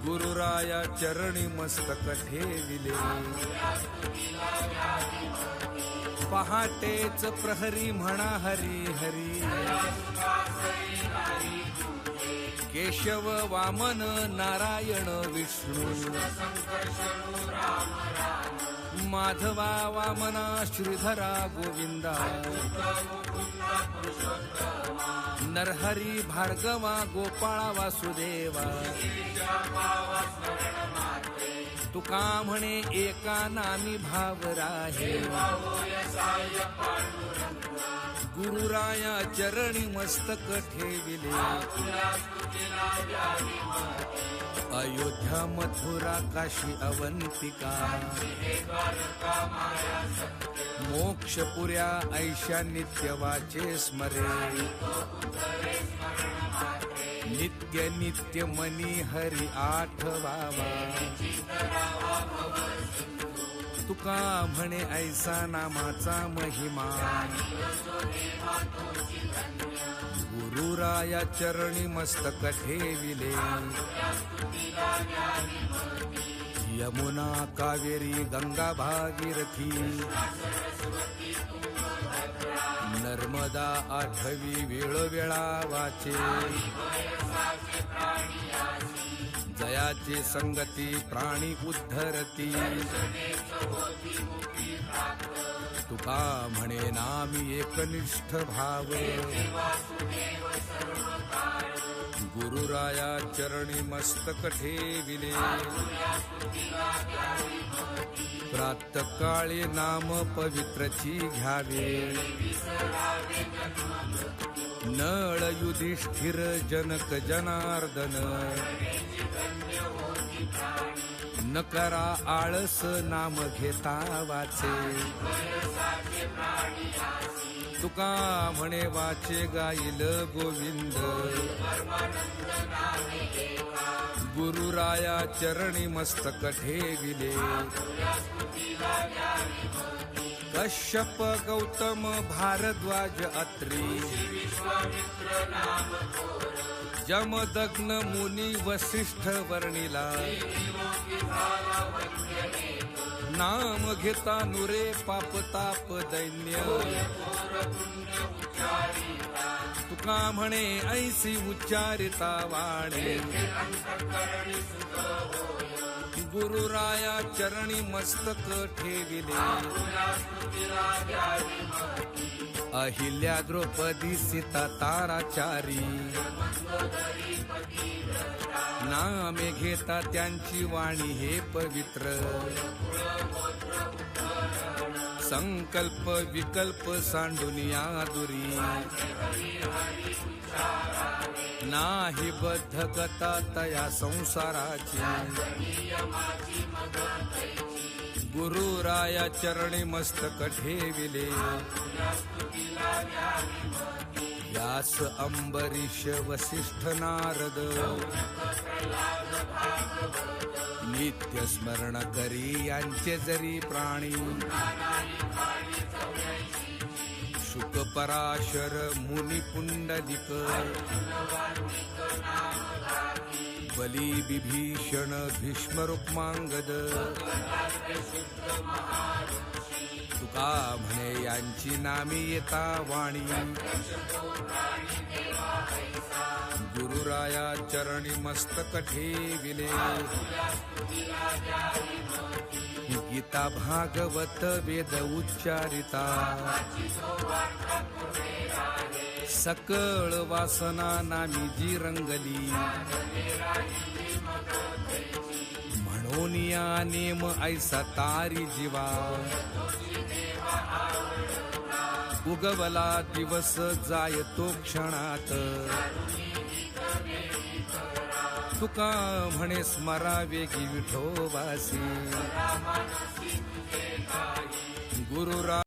गुरुराया चरणी मस्तक ठेविले. पहाटेच प्रहरी म्हणा हरी हरी. केशव वामन नारायण विष्णू. माधवा वामना श्रीधरा गोविंदा. नरहरी भार्गवा गोपाळा वासुदेवा. तुका म्हणे एका नामी भाव राहे. गुरुराया चरणी मस्तक ठेविले. अयोध्या मथुरा काशी अवंतिका. मोक्षपुऱ्या ऐशा नित्य वाचे स्मरे. नित्य नित्य मनी हरी आठवावा. तुका म्हणे ऐसा नामाचा महिमा. गुरुराया चरणी मस्तक ठेविले. यमुना कावेरी गंगा भागीरथी. नर्मदा आठवी वेळोवेळा वाचे. जयाची संगती प्राणी उद्धरती. तुका म्हणे नामी एकनिष्ठ भाव. गुरुराया चरणी मस्तक ठेविले. प्रातःकाळी नाम पवित्रची घ्यावे. नळ युधिष्ठिर जनक जनार्दन. न करा आळस नाम घेता वाचे. तुका म्हणे वाचे गाईल गोविंद. गुरुराया चरणी मस्तक ठेविले. कश्यप गौतम भारद्वाज अत्री. जमदग्न मुनी वसिष्ठ वर्णिला. नाम घेता नुरे पाप ताप दैन्य. तुका म्हणे ऐसी उच्चारिता वाणी. गुरुराया चरणी मस्तक ठेविले. अहिल्या द्रौपदी सीता ताराचारी. नामे घेता त्यांची वाणी हे पवित्र. संकल्प विकल्प सांडुनिया दुरी. नाही बद्धकता तया संसाराची. गुरुराया चरणी मस्तक ठेविले. व्यास अंबरीश वसिष्ठ नारद. नित्य स्मरण करी यांचे जरी प्राणी. शुक पराशर मुनी पुंडलिक. बली विभीषण भीष्म रुक्मांगद. तुका म्हणे यांची नामी येता वाणी. गुरुराया चरणी मस्तक ठेविले. गीता भागवत वेद उच्चारिता. सकळ वासना नामी जी रंगली. म्हणून या नेम ऐसा तारी जीवा. उगवला दिवस जायतो क्षणात. तुका म्हणे स्मरावे की विठोबासी. गुरुरा